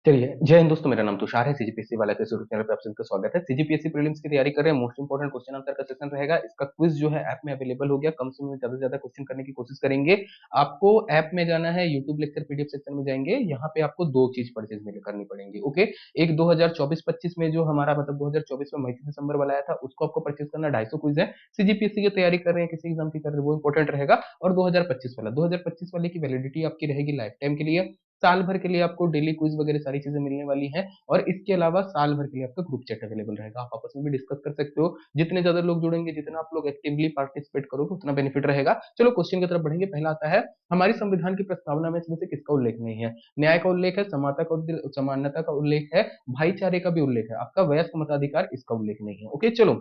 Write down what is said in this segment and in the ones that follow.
चलिए, जय हिंद दोस्तों, मेरा नाम तुषार है। सीजीपीएससी वाला के यूट्यूब चैनल पे आप सभी का स्वागत है। सीजीपीएससी प्रीलिम्स की तैयारी कर रहे हैं, मोस्ट इंपोर्टेंट क्वेश्चन आंसर का सेशन रहेगा। इसका क्विज जो है ऐप में अवेलेबल हो गया। कम समय में ज्यादा से ज्यादा क्वेश्चन करने की कोशिश करेंगे। आपको ऐप में जाना है, यूट्यूब लेक्चर पीडीएफ सेक्शन में जाएंगे। यहाँ पे आपको दो चीज परचेज में करनी पड़ेंगी। ओके, एक 2024-25 में जो हमारा मतलब 2024 में मई से दिसंबर वाला आया था, उसको आपको परचेज करना 250 क्विज है। सीजीपीएससी की तैयारी कर रहे हैं, किसी एग्जाम की कर रहे हैं, वो इंपॉर्टेंट रहेगा। और 2025 वाला, 2025 वाले की वैलिडिटी आपकी रहेगी लाइफ टाइम के लिए। साल भर के लिए आपको डेली क्विज वगैरह सारी चीजें मिलने वाली हैं। और इसके अलावा साल भर के लिए आपका ग्रुप चैट अवेलेबल रहेगा, आप आपस में भी डिस्कस कर सकते हो। जितने ज्यादा लोग जुड़ेंगे, जितना आप लोग एक्टिवली पार्टिसिपेट करोगे, उतना बेनिफिट रहेगा। चलो क्वेश्चन की तरफ बढ़ेंगे। पहला आता है, हमारी संविधान की प्रस्तावना में इसमें से किसका उल्लेख नहीं है? न्याय का उल्लेख है, समानता का उल्लेख है, भाईचारे का भी उल्लेख है, आपका वयस्क मताधिकार, इसका उल्लेख नहीं है। ओके चलो,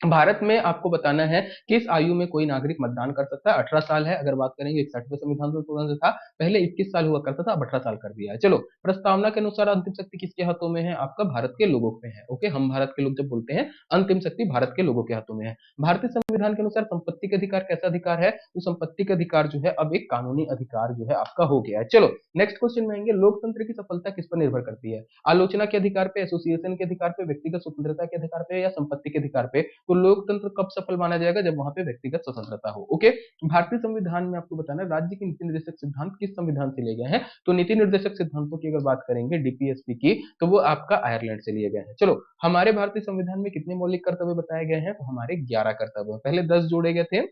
भारत में आपको बताना है किस आयु में कोई नागरिक मतदान कर सकता है। 18 साल है। अगर बात करेंगे 61वें संविधान संशोधन से था, पहले 21 साल हुआ करता था, अब 18 साल कर दिया है। चलो, प्रस्तावना के अनुसार अंतिम शक्ति किसके हाथों में है? आपका भारत के लोगों में है। ओके, हम भारत के लोग जब बोलते हैं, अंतिम शक्ति भारत के लोगों के हाथों में है। भारतीय संविधान के अनुसार संपत्ति का अधिकार कैसा अधिकार है? तो संपत्ति का अधिकार जो है अब एक कानूनी अधिकार जो है आपका हो गया है। चलो नेक्स्ट क्वेश्चन में आएंगे, लोकतंत्र की सफलता किस पर निर्भर करती है? आलोचना के अधिकार पे, एसोसिएशन के अधिकार पे, व्यक्तिगत स्वतंत्रता के अधिकार पे, या संपत्ति के अधिकार पे? तो लोकतंत्र कब सफल माना जाएगा? जब वहां पे व्यक्तिगत स्वतंत्रता हो। ओके, भारतीय संविधान में आपको बताना है, राज्य के नीति निर्देशक सिद्धांत किस संविधान से लिए गए हैं? तो नीति निर्देशक सिद्धांतों की अगर बात करेंगे डीपीएसपी की, तो वो आपका आयरलैंड से लिए गए हैं। चलो, हमारे भारतीय संविधान में कितने मौलिक कर्तव्य बताए गए हैं? तो हमारे 11 कर्तव्य, पहले 10 जोड़े गए थे।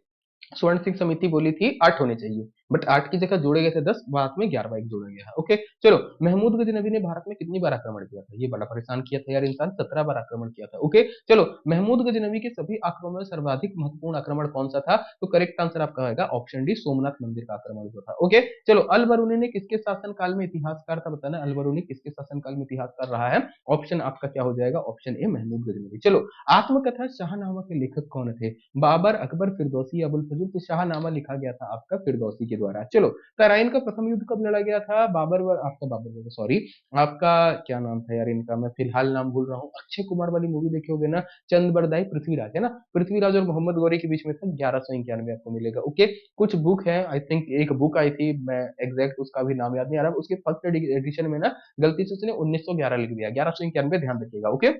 स्वर्ण सिंह समिति बोली थी 8 होने चाहिए, बट 8 की जगह जोड़े गए थे 10, बाद में 11वां एक जोड़ा गया है। ओके चलो, महमूद गजनबी ने भारत में कितनी बार आक्रमण किया था? ये बड़ा परेशान किया था यार इंसान, 17 बार आक्रमण किया था। ओके चलो, महमूद गजनबी के सभी आक्रमणों में सर्वाधिक महत्वपूर्ण आक्रमण कौन सा था? तो करेक्ट आंसर आपका होगा ऑप्शन डी, सोमनाथ मंदिर का आक्रमण जो था। ओके चलो, अल बरूनी ने किसके शासन काल में इतिहासकार था? बताना, अल बरूनी किसके शासन काल में इतिहासकार रहा है? ऑप्शन आपका क्या हो जाएगा? Option A, Mahmud Ghaznavi. चलो, आत्मकथा शाहनामा के लेखक कौन थे? बाबर, अकबर, फिरदौसी, अबुल फजल? तो शाहनामा लिखा गया था आपका फिरदौसी के द्वारा। चलो, तराइन का प्रथम युद्ध कब लड़ा गया था? बाबर सॉरी, आपका क्या नाम था यार इनका, मैं फिलहाल नाम भूल रहा हूँ। अक्षय कुमार वाली मूवी देखी होगे ना, चंद बरदाई पृथ्वीराज, है ना? पृथ्वीराज और मोहम्मद गौरी के बीच में था, 1191 आपको मिलेगा। ओके, कुछ बुक है, आई थिंक एक बुक आई थी, मैं एग्जैक्ट उसका भी नाम याद नहीं आ रहा, उसके फर्स्ट एडिशन में ना गलती से उसने 1911 लिख दिया, 1191, ध्यान रखिएगा। ओके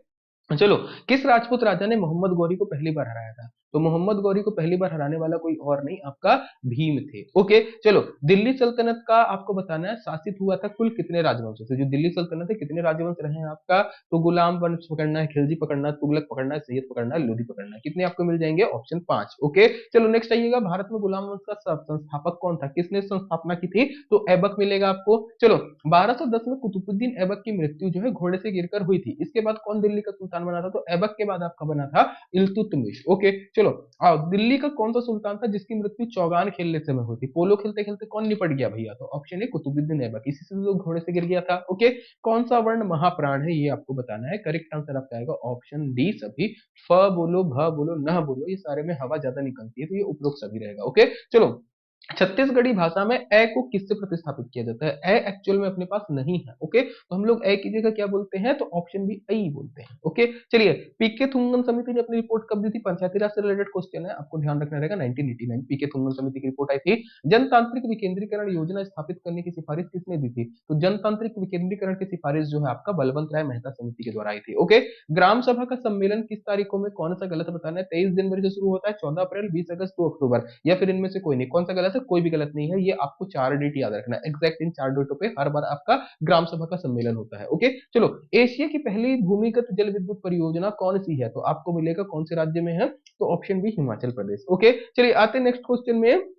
चलो, किस राजपूत राजा ने मोहम्मद गौरी को पहली बार हराया था? तो मोहम्मद गौरी को पहली बार हराने वाला कोई और नहीं, आपका भीम थे। ओके चलो, दिल्ली सल्तनत का आपको बताना है, शासित हुआ था कुल कितने राजवंशों से? जो दिल्ली सल्तनत है, कितने राजवंश रहे हैं आपका? तो गुलाम वंश पकड़ना है, खिलजी पकड़ना है, तुगलक पकड़ना है, सैयद पकड़ना है, लोधी पकड़ना है। कितने आपको मिल जाएंगे? ऑप्शन 5। ओके चलो, नेक्स्ट आइएगा, भारत में गुलाम वंश का संस्थापक कौन था? किसने संस्थापना की थी? तो ऐबक मिलेगा आपको। चलो, 1210 में कुतुबुद्दीन ऐबक की मृत्यु जो है घोड़े से गिरकर हुई थी। इसके बाद कौन दिल्ली का सुल्तान बना था? तो ऐबक के बाद आपका बना था इल्तुतमिश। ओके चलो, आओ, दिल्ली का कौन सा सुल्तान था जिसकी मृत्यु चौगान खेलने से में हुई थी? पोलो खेलते खेलते कौन निपट गया भैया? तो ऑप्शन है कुतुबुद्दीन ऐबक, इसी से तो घोड़े से गिर गया था। ओके, कौन सा वर्ण महाप्राण है? ये आपको बताना है। करेक्ट आंसर आपका आएगा ऑप्शन डी सभी। फ बोलो, भ बोलो, न बोलो, ये सारे में हवा ज्यादा निकलती है, तो ये उपरोक्त सभी रहेगा। ओके चलो, छत्तीसगढ़ी भाषा में ए को किससे प्रतिस्थापित किया जाता है? ए एक्चुअल में अपने पास नहीं है। ओके, तो हम लोग ए की जगह क्या बोलते हैं? तो ऑप्शन बी, आई बोलते हैं। ओके चलिए, पीके थुंगन समिति ने अपनी रिपोर्ट कब दी थी? पंचायती राज से रिलेटेड क्वेश्चन है, आपको ध्यान रखना रहेगा। 1989 पीके थुंगन समिति की रिपोर्ट आई थी। जनतांत्रिक विकेंद्रीकरण योजना स्थापित करने की सिफारिश किसने दी थी? तो जनतांत्रिक विकेंद्रीकरण की सिफारिश जो है आपका बलवंत राय मेहता समिति के द्वारा आई थी। ओके, ग्राम सभा का सम्मेलन किस तारीखों में, कौन सा गलत बताना है? 23 जनवरी से शुरू होता है, 14 अप्रैल, 20 अगस्त, 2 अक्टूबर, या फिर इनमें से कोई नहीं। कौन सा गलत है? कोई भी गलत नहीं है, ये आपको 4 डेट याद रखना है। एग्जैक्ट इन 4 डेटों पे हर बार आपका ग्राम सभा का सम्मेलन होता है। ओके चलो, एशिया की पहली भूमिगत जल विद्युत परियोजना कौन सी है? तो आपको मिलेगा कौन से राज्य में है? तो option B, Himachal Pradesh. Okay चलिए, आते नेक्स्ट क्वेश्चन में,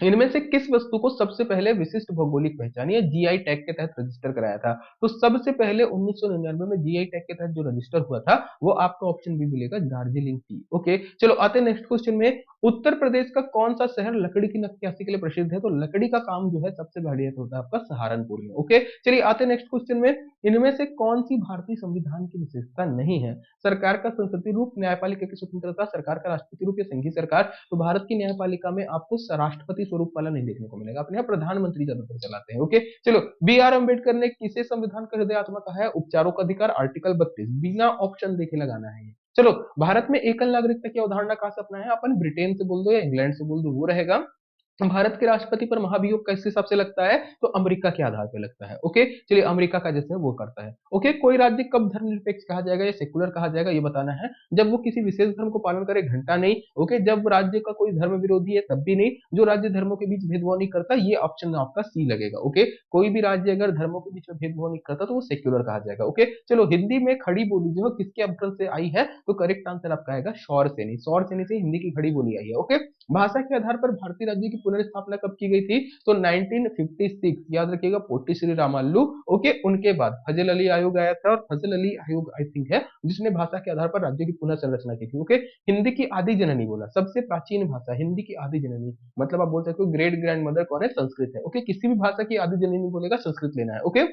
इनमें से किस वस्तु को सबसे पहले विशिष्ट भौगोलिक पहचान या जीआई टैग के तहत रजिस्टर कराया था? तो सबसे पहले 1999 में जीआई टैग के तहत जो रजिस्टर हुआ था, वो आपका ऑप्शन बी मिलेगा, दार्जिलिंग टी। ओके चलो, आते नेक्स्ट क्वेश्चन में, उत्तर प्रदेश का कौन सा शहर लकड़ी की नक्काशी के लिए प्रसिद्ध है? तो लकड़ी का काम जो है सबसे बढ़िया होता है आपका सहारनपुर में। ओके चलिए, आते नेक्स्ट क्वेश्चन में, इनमें से कौन सी भारतीय संविधान की विशेषता नहीं है? सरकार का संसदीय रूप, न्यायपालिका की स्वतंत्रता, सरकार का राष्ट्रपति रूप या संघीय सरकार? तो भारत की न्यायपालिका में आपको राष्ट्रपति स्वरूप वाला नहीं देखने को मिलेगा, अपने यहाँ प्रधानमंत्री ज्यादातर चलाते हैं। ओके चलो, बी आर अम्बेडकर ने किसे संविधान का हृदय आत्मा कहा है? उपचारों का अधिकार, आर्टिकल 32, बिना ऑप्शन देखे लगाना है ये। चलो, भारत में एकल नागरिकता की अवधारणा कहां से अपनाया है? अपन ब्रिटेन से बोल दो या इंग्लैंड से बोल दो, वो रहेगा। भारत के राष्ट्रपति पर महाभियोग किस हिसाब से लगता है, तो अमेरिका के आधार पर लगता है। ओके, चलिए अमेरिका का जैसे वो करता है। ओके, कोई राज्य कब धर्मनिरपेक्ष कहा जाएगा या सेक्युलर कहा जाएगा, ये बताना है। जब वो किसी विशेष धर्म को पालन करे, घंटा नहीं। ओके, जब राज्य का कोई धर्म विरोधी है तब भी नहीं, जो राज्य धर्मों के बीच भेदभाव नहीं करता, ये ऑप्शन आपका सी लगेगा। ओके, कोई भी राज्य अगर धर्मों के बीच में भेदभाव नहीं करता तो वो सेक्युलर कहा जाएगा। ओके, चलो हिंदी में खड़ी बोली जो है किसके अपभ्रंश से आई है, तो करेक्ट आंसर आपका आएगा शौर सेनी। शौर सेनी से हिंदी की खड़ी बोली आई है। ओके, भाषा के आधार पर भारतीय राज्य की पुनर्स्थापना कब की गई थी, तो 1956, याद रखिएगा, पोट्टी श्री रामालू। ओके, उनके बाद फजल अली आयोग आया था, और फजल अली आयोग आई थिंक है जिसने भाषा के आधार पर राज्यों की पुनः संरचना की थी। ओके, हिंदी की आदि जननी बोला, सबसे प्राचीन भाषा हिंदी की आदि जननी, मतलब आप बोल सकते हो ग्रेट ग्रैंड मदर कौन है, संस्कृत है। ओके, किसी भी भाषा की आदि जननी बोलेगा संस्कृत लेना है। ओके,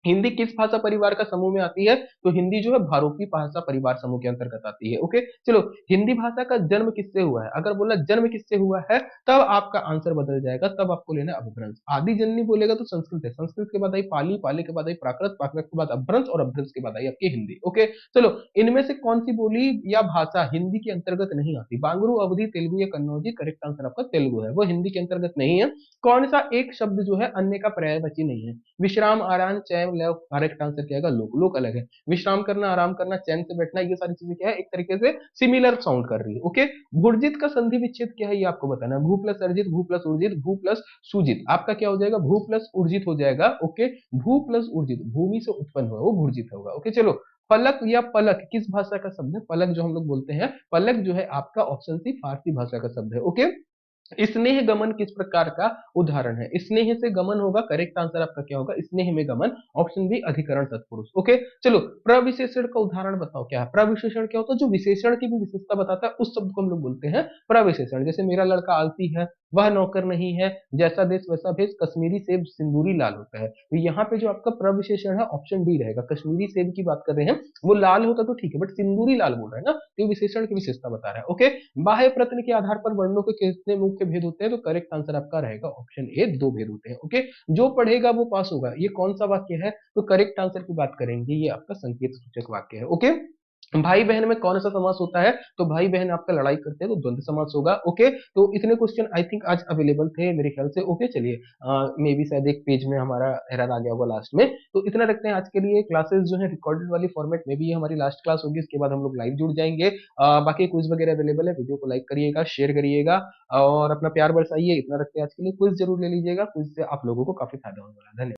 हिंदी किस भाषा परिवार का समूह में आती है, तो हिंदी जो है भारोपी भाषा परिवार समूह के अंतर्गत आती है। ओके, चलो हिंदी भाषा का जन्म किससे हुआ है, अगर बोला जन्म किससे हुआ है तब आपका आंसर बदल जाएगा, तब आपको लेना है अपभ्रंश। आदि जननी बोलेगा तो संस्कृत है, संस्कृत के बाद आई पाली, पाली के बाद आई प्राकृत, प्राकृत के बाद अपभ्रंश, और अपभ्रंश के बाद आई आपकी हिंदी। ओके, चलो इनमें से कौन सी बोली या भाषा हिंदी के अंतर्गत नहीं आती, बांगरू, अवधी, तेलुगु या कन्नौजी, करेक्ट आंसर आपका तेलुगु है, वो हिंदी के अंतर्गत नहीं है। कौन सा एक शब्द जो है अन्य का पर्यायवाची नहीं है, विश्राम, आराम, चैन, लय, करेक्ट आंसर क्या है, लोक। लोक अलग है, विश्राम करना, आराम करना, चैन से बैठना, ये सारी चीजें क्या है, एक तरीके से सिमिलर साउंड कर रही है। ओके, भूर्जित का संधि विच्छेद क्या है, ये आपको बताना है। भू प्लस अर्जित, भू प्लस उर्जित, भू प्लस सुजित, आपका क्या हो जाएगा, भू प्लस उर्जित हो जाएगा। ओके, भू प्लस उर्जित, भूमि से उत्पन्न हुआ वो भूर्जित होगा। ओके, चलो पलक या पलक किस भाषा का शब्द है, पलक जो हम लोग बोलते हैं, पलक जो है आपका ऑप्शन सी फारसी भाषा का शब्द है। ओके, स्नेह गमन किस प्रकार का उदाहरण है, स्नेह से गमन होगा, करेक्ट आंसर आपका क्या होगा, स्नेह में गमन, ऑप्शन बी अधिकरण तत्पुरुष। ओके, चलो प्रविशेषण का उदाहरण बताओ क्या है, प्रविशेषण क्या होता है, जो विशेषण की भी विशेषता बताता है उस शब्द को हम लोग बोलते हैं प्रविशेषण। जैसे मेरा लड़का आलसी है, वह नौकर नहीं है, जैसा देश वैसा भेष, कश्मीरी सेब सिंदूरी लाल होता है, तो यहाँ पे जो आपका प्रविशेषण है ऑप्शन डी रहेगा। कश्मीरी सेब की बात कर रहे हैं, वो लाल होता तो ठीक है, बट सिंदूरी लाल बोल रहा है ना, तो विशेषण की विशेषता बता रहा है। ओके, बाह्य प्रश्न के आधार पर वर्णों के कितने मुख्य भेद होते हैं, तो करेक्ट आंसर आपका रहेगा ऑप्शन ए, दो भेद होते हैं। ओके, जो पढ़ेगा वो पास होगा, ये कौन सा वाक्य है, तो करेक्ट आंसर की बात करेंगे, ये आपका संकेत सूचक वाक्य है। ओके, भाई बहन में कौन सा समास होता है, तो भाई बहन आपका लड़ाई करते हैं तो द्वंद्व समास होगा। ओके, तो इतने क्वेश्चन आई थिंक आज अवेलेबल थे मेरे ख्याल से। ओके, चलिए मे बी शायद एक पेज में हमारा एरर आ गया होगा लास्ट में, तो इतना रखते हैं आज के लिए। क्लासेस जो है रिकॉर्डेड वाली फॉर्मेट में भी ये हमारी लास्ट क्लास होगी, इसके बाद हम लोग लाइव जुड़ जाएंगे। बाकी क्विज वगैरह अवेलेबल है, वीडियो को लाइक करिएगा, शेयर करिएगा, और अपना प्यार बरसाइए। इतना रखते हैं आज के लिए, क्विज जरूर ले लीजिएगा, क्विज से आप लोगों को काफी फायदा होने वाला है। धन्यवाद।